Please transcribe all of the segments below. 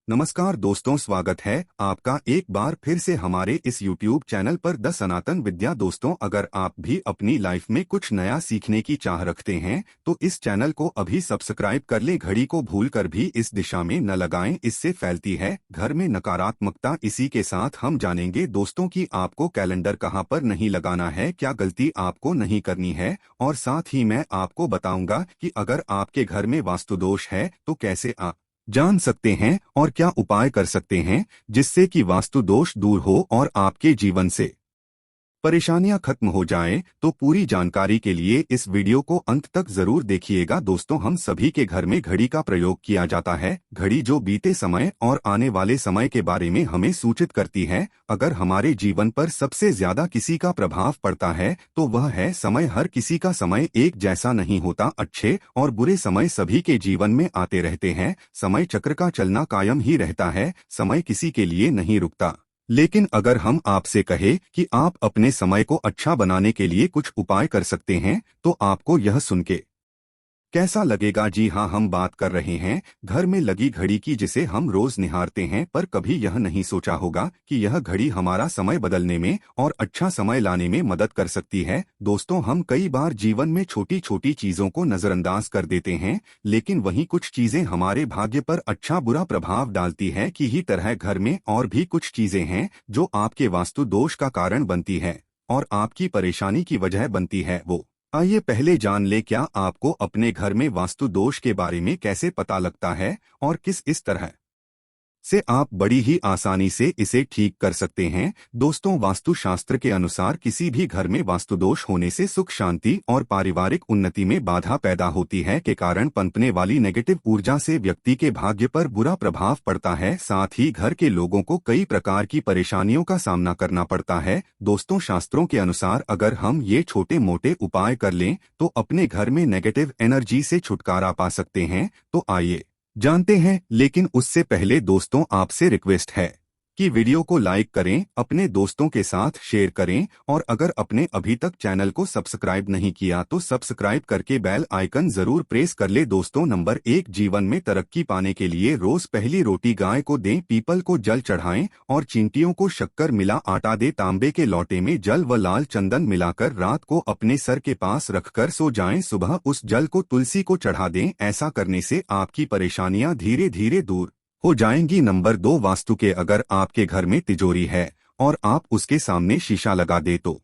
नमस्कार दोस्तों, स्वागत है आपका एक बार फिर से हमारे इस YouTube चैनल पर द सनातन विद्या। दोस्तों, अगर आप भी अपनी लाइफ में कुछ नया सीखने की चाह रखते हैं तो इस चैनल को अभी सब्सक्राइब कर लें। घड़ी को भूलकर भी इस दिशा में न लगाएं, इससे फैलती है घर में नकारात्मकता। इसी के साथ हम जानेंगे दोस्तों कि आपको कैलेंडर कहां पर नहीं लगाना है, क्या गलती आपको नहीं करनी है, और साथ ही मैं आपको बताऊंगा कि अगर आपके घर में वास्तु दोष है तो कैसे आप जान सकते हैं और क्या उपाय कर सकते हैं जिससे कि वास्तु दोष दूर हो और आपके जीवन से परेशानियां खत्म हो जाएं। तो पूरी जानकारी के लिए इस वीडियो को अंत तक जरूर देखिएगा। दोस्तों, हम सभी के घर में घड़ी का प्रयोग किया जाता है। घड़ी जो बीते समय और आने वाले समय के बारे में हमें सूचित करती है। अगर हमारे जीवन पर सबसे ज्यादा किसी का प्रभाव पड़ता है तो वह है समय। हर किसी का समय एक जैसा नहीं होता। अच्छे और बुरे समय सभी के जीवन में आते रहते हैं। समय चक्र का चलना कायम ही रहता है। समय किसी के लिए नहीं रुकता। लेकिन अगर हम आपसे कहें कि आप अपने समय को अच्छा बनाने के लिए कुछ उपाय कर सकते हैं तो आपको यह सुन के कैसा लगेगा? जी हाँ, हम बात कर रहे हैं घर में लगी घड़ी की, जिसे हम रोज निहारते हैं। पर कभी यह नहीं सोचा होगा कि यह घड़ी हमारा समय बदलने में और अच्छा समय लाने में मदद कर सकती है। दोस्तों, हम कई बार जीवन में छोटी छोटी चीजों को नजरअंदाज कर देते हैं, लेकिन वहीं कुछ चीजें हमारे भाग्य पर अच्छा बुरा प्रभाव डालती है। कि ही तरह घर में और भी कुछ चीजें हैं जो आपके वास्तु दोष का कारण बनती है और आपकी परेशानी की वजह बनती है। वो आइए पहले जान ले, क्या आपको अपने घर में वास्तु दोष के बारे में कैसे पता लगता है और किस इस तरह से आप बड़ी ही आसानी से इसे ठीक कर सकते हैं। दोस्तों, वास्तु शास्त्र के अनुसार किसी भी घर में वास्तु दोष होने से सुख शांति और पारिवारिक उन्नति में बाधा पैदा होती है। के कारण पनपने वाली नेगेटिव ऊर्जा से व्यक्ति के भाग्य पर बुरा प्रभाव पड़ता है। साथ ही घर के लोगों को कई प्रकार की परेशानियों का सामना करना पड़ता है। दोस्तों, शास्त्रों के अनुसार अगर हम ये छोटे मोटे उपाय कर लें तो अपने घर में नेगेटिव एनर्जी से छुटकारा पा सकते हैं। तो आइए जानते हैं, लेकिन उससे पहले दोस्तों आपसे रिक्वेस्ट है कि वीडियो को लाइक करें, अपने दोस्तों के साथ शेयर करें, और अगर आपने अभी तक चैनल को सब्सक्राइब नहीं किया तो सब्सक्राइब करके बेल आइकन जरूर प्रेस कर ले। दोस्तों, नंबर 1, जीवन में तरक्की पाने के लिए रोज पहली रोटी गाय को दें, पीपल को जल चढ़ाएं और चींटियों को शक्कर मिला आटा दे। तांबे के लोटे में जल व लाल चंदन मिलाकर रात को अपने सर के पास रखकर सो जाएं। सुबह उस जल को तुलसी को चढ़ा दें। ऐसा करने से आपकी परेशानियां धीरे धीरे दूर हो जाएंगी। नंबर 2, वास्तु के अगर आपके घर में तिजोरी है और आप उसके सामने शीशा लगा दे तो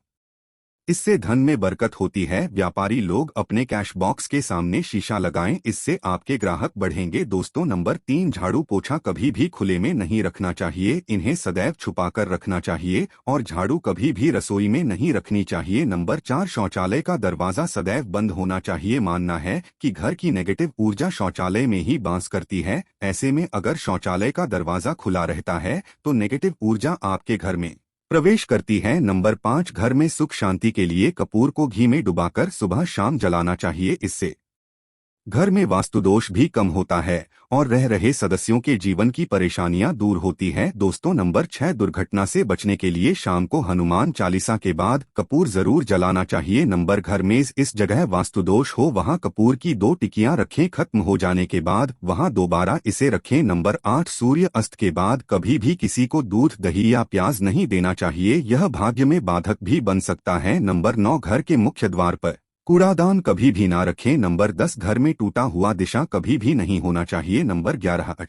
इससे धन में बरकत होती है। व्यापारी लोग अपने कैश बॉक्स के सामने शीशा लगाएं, इससे आपके ग्राहक बढ़ेंगे। दोस्तों, नंबर 3, झाड़ू पोछा कभी भी खुले में नहीं रखना चाहिए। इन्हें सदैव छुपाकर रखना चाहिए और झाड़ू कभी भी रसोई में नहीं रखनी चाहिए। नंबर 4, शौचालय का दरवाजा सदैव बंद होना चाहिए। मानना है कि घर की नेगेटिव ऊर्जा शौचालय में ही बास करती है। ऐसे में अगर शौचालय का दरवाजा खुला रहता है तो नेगेटिव ऊर्जा आपके घर में प्रवेश करती है। नंबर 5, घर में सुख शांति के लिए कपूर को घी में डुबाकर सुबह शाम जलाना चाहिए। इससे घर में वास्तु दोष भी कम होता है और रह रहे सदस्यों के जीवन की परेशानियां दूर होती है। दोस्तों, नंबर 6, दुर्घटना से बचने के लिए शाम को हनुमान चालीसा के बाद कपूर जरूर जलाना चाहिए। नंबर घर में इस जगह वास्तु दोष हो वहां कपूर की 2 टिकियां रखें, खत्म हो जाने के बाद वहां दोबारा इसे रखें। नंबर 8, सूर्य अस्त के बाद कभी भी किसी को दूध दही या प्याज नहीं देना चाहिए, यह भाग्य में बाधक भी बन सकता है। नंबर 9, घर के मुख्य द्वार पर कूड़ादान कभी भी ना रखें। नंबर 10, घर में टूटा हुआ दिशा कभी भी नहीं होना चाहिए। नंबर 11,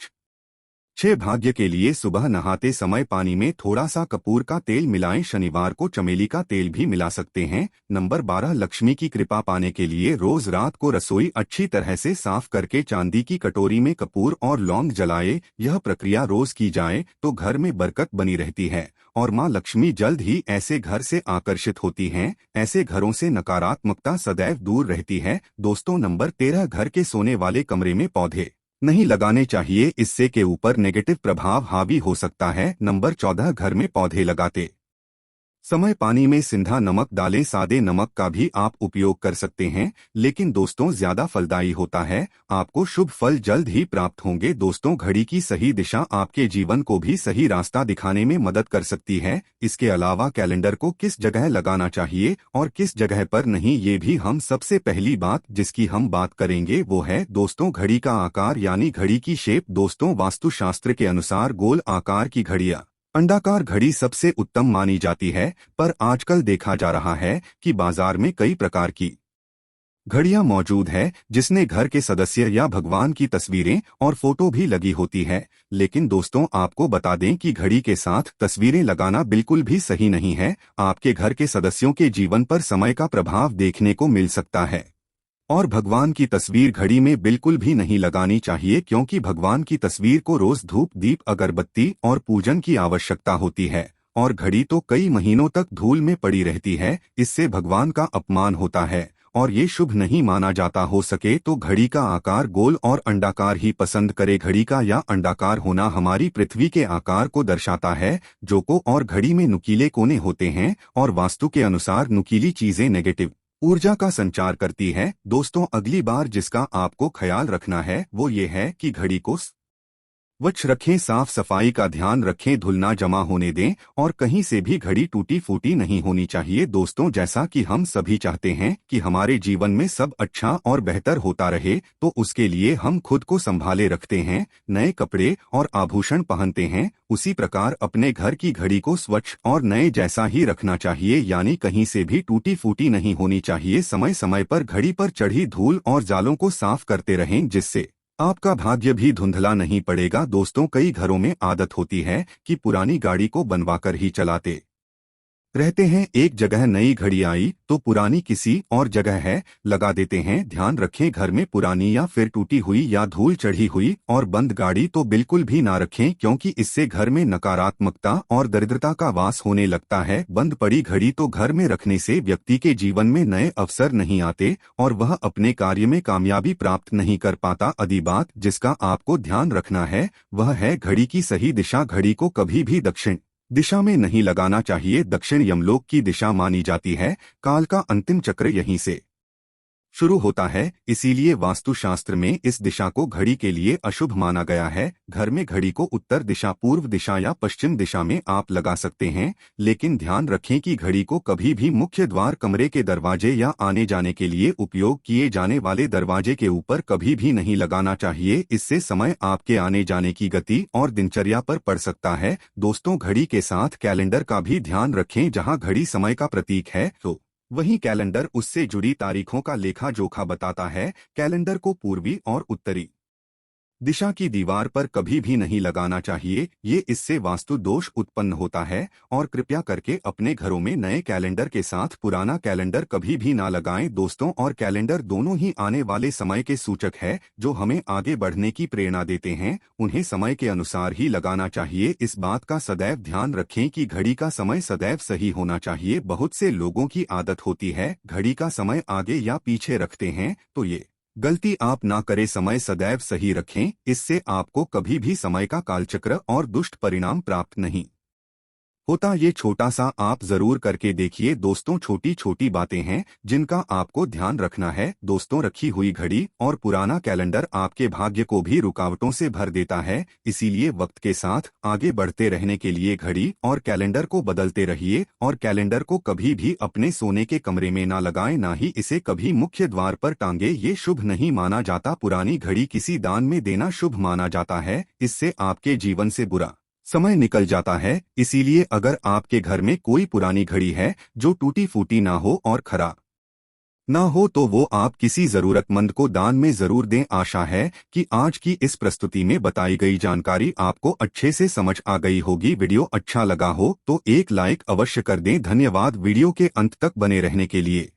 6, भाग्य के लिए सुबह नहाते समय पानी में थोड़ा सा कपूर का तेल मिलाएं। शनिवार को चमेली का तेल भी मिला सकते हैं। नंबर 12, लक्ष्मी की कृपा पाने के लिए रोज रात को रसोई अच्छी तरह से साफ करके चांदी की कटोरी में कपूर और लौंग जलाए। यह प्रक्रिया रोज की जाए तो घर में बरकत बनी रहती है और मां लक्ष्मी जल्द ही ऐसे घर से आकर्षित होती हैं। ऐसे घरों से नकारात्मकता सदैव दूर रहती है। दोस्तों, नंबर 13, घर के सोने वाले कमरे में पौधे नहीं लगाने चाहिए, इससे के ऊपर नेगेटिव प्रभाव हावी हो सकता है। नंबर 14, घर में पौधे लगाते समय पानी में सिंधा नमक डालें। सादे नमक का भी आप उपयोग कर सकते हैं, लेकिन दोस्तों ज्यादा फलदायी होता है। आपको शुभ फल जल्द ही प्राप्त होंगे। दोस्तों, घड़ी की सही दिशा आपके जीवन को भी सही रास्ता दिखाने में मदद कर सकती है। इसके अलावा कैलेंडर को किस जगह लगाना चाहिए और किस जगह पर नहीं, ये भी हम सबसे पहली बात जिसकी हम बात करेंगे वो है दोस्तों घड़ी का आकार यानी घड़ी की शेप। दोस्तों, वास्तुशास्त्र के अनुसार गोल आकार की घड़ियां अंडाकार घड़ी सबसे उत्तम मानी जाती है, पर आजकल देखा जा रहा है कि बाजार में कई प्रकार की घड़ियां मौजूद है जिसमें घर के सदस्य या भगवान की तस्वीरें और फोटो भी लगी होती है। लेकिन दोस्तों, आपको बता दें कि घड़ी के साथ तस्वीरें लगाना बिल्कुल भी सही नहीं है। आपके घर के सदस्यों के जीवन पर समय का प्रभाव देखने को मिल सकता है। और भगवान की तस्वीर घड़ी में बिल्कुल भी नहीं लगानी चाहिए, क्योंकि भगवान की तस्वीर को रोज धूप दीप अगरबत्ती और पूजन की आवश्यकता होती है, और घड़ी तो कई महीनों तक धूल में पड़ी रहती है। इससे भगवान का अपमान होता है और ये शुभ नहीं माना जाता। हो सके तो घड़ी का आकार गोल और अंडाकार ही पसंद करे। घड़ी का या अंडाकार होना हमारी पृथ्वी के आकार को दर्शाता है। जोको और घड़ी में नुकीले कोने होते हैं और वास्तु के अनुसार नुकीली चीजें नेगेटिव ऊर्जा का संचार करती है। दोस्तों, अगली बार जिसका आपको ख्याल रखना है वो ये है कि घड़ी को स्वच्छ रखें, साफ सफाई का ध्यान रखें, धूल ना जमा होने दें और कहीं से भी घड़ी टूटी फूटी नहीं होनी चाहिए। दोस्तों, जैसा कि हम सभी चाहते हैं कि हमारे जीवन में सब अच्छा और बेहतर होता रहे, तो उसके लिए हम खुद को संभाले रखते हैं, नए कपड़े और आभूषण पहनते हैं। उसी प्रकार अपने घर की घड़ी को स्वच्छ और नए जैसा ही रखना चाहिए, यानी कहीं से भी टूटी फूटी नहीं होनी चाहिए। समय समय पर घड़ी पर चढ़ी धूल और जालों को साफ करते रहें, जिससे आपका भाग्य भी धुंधला नहीं पड़ेगा। दोस्तों, कई घरों में आदत होती है कि पुरानी गाड़ी को बनवाकर ही चलाते रहते हैं। एक जगह नई घड़ी आई तो पुरानी किसी और जगह है लगा देते हैं। ध्यान रखें, घर में पुरानी या फिर टूटी हुई या धूल चढ़ी हुई और बंद गाड़ी तो बिल्कुल भी ना रखें, क्योंकि इससे घर में नकारात्मकता और दरिद्रता का वास होने लगता है। बंद पड़ी घड़ी तो घर में रखने से व्यक्ति के जीवन में नए अवसर नहीं आते और वह अपने कार्य में कामयाबी प्राप्त नहीं कर पाता। अगली बात जिसका आपको ध्यान रखना है वह है घड़ी की सही दिशा। घड़ी को कभी भी दक्षिण दिशा में नहीं लगाना चाहिए। दक्षिण यमलोक की दिशा मानी जाती है। काल का अंतिम चक्र यहीं से शुरू होता है, इसीलिए वास्तुशास्त्र में इस दिशा को घड़ी के लिए अशुभ माना गया है। घर में घड़ी को उत्तर दिशा, पूर्व दिशा या पश्चिम दिशा में आप लगा सकते हैं, लेकिन ध्यान रखें कि घड़ी को कभी भी मुख्य द्वार, कमरे के दरवाजे या आने जाने के लिए उपयोग किए जाने वाले दरवाजे के ऊपर कभी भी नहीं लगाना चाहिए। इससे समय आपके आने जाने की गति और दिनचर्या पर पड़ सकता है। दोस्तों, घड़ी के साथ कैलेंडर का भी ध्यान रखें। जहां घड़ी समय का प्रतीक है तो वहीं कैलेंडर उससे जुड़ी तारीखों का लेखा जोखा बताता है। कैलेंडर को पूर्वी और उत्तरी दिशा की दीवार पर कभी भी नहीं लगाना चाहिए, ये इससे वास्तु दोष उत्पन्न होता है। और कृपया करके अपने घरों में नए कैलेंडर के साथ पुराना कैलेंडर कभी भी ना लगाएं। दोस्तों, और कैलेंडर दोनों ही आने वाले समय के सूचक है जो हमें आगे बढ़ने की प्रेरणा देते हैं। उन्हें समय के अनुसार ही लगाना चाहिए। इस बात का सदैव ध्यान रखें कि घड़ी का समय सदैव सही होना चाहिए। बहुत से लोगों की आदत होती है घड़ी का समय आगे या पीछे रखते हैं, तो ये गलती आप ना करें। समय सदैव सही रखें, इससे आपको कभी भी समय का कालचक्र और दुष्ट परिणाम प्राप्त नहीं होता। ये छोटा सा आप जरूर करके देखिए। दोस्तों, छोटी छोटी बातें हैं जिनका आपको ध्यान रखना है। दोस्तों, रखी हुई घड़ी और पुराना कैलेंडर आपके भाग्य को भी रुकावटों से भर देता है। इसीलिए वक्त के साथ आगे बढ़ते रहने के लिए घड़ी और कैलेंडर को बदलते रहिए। और कैलेंडर को कभी भी अपने सोने के कमरे में ना लगाएं, ना ही इसे कभी मुख्य द्वार पर टांगे। ये शुभ नहीं माना जाता। पुरानी घड़ी किसी दान में देना शुभ माना जाता है। इससे आपके जीवन से बुरा समय निकल जाता है। इसीलिए अगर आपके घर में कोई पुरानी घड़ी है जो टूटी फूटी ना हो और खराब ना हो तो वो आप किसी जरूरतमंद को दान में जरूर दें। आशा है कि आज की इस प्रस्तुति में बताई गई जानकारी आपको अच्छे से समझ आ गई होगी। वीडियो अच्छा लगा हो तो एक लाइक अवश्य कर दें। धन्यवाद वीडियो के अंत तक बने रहने के लिए।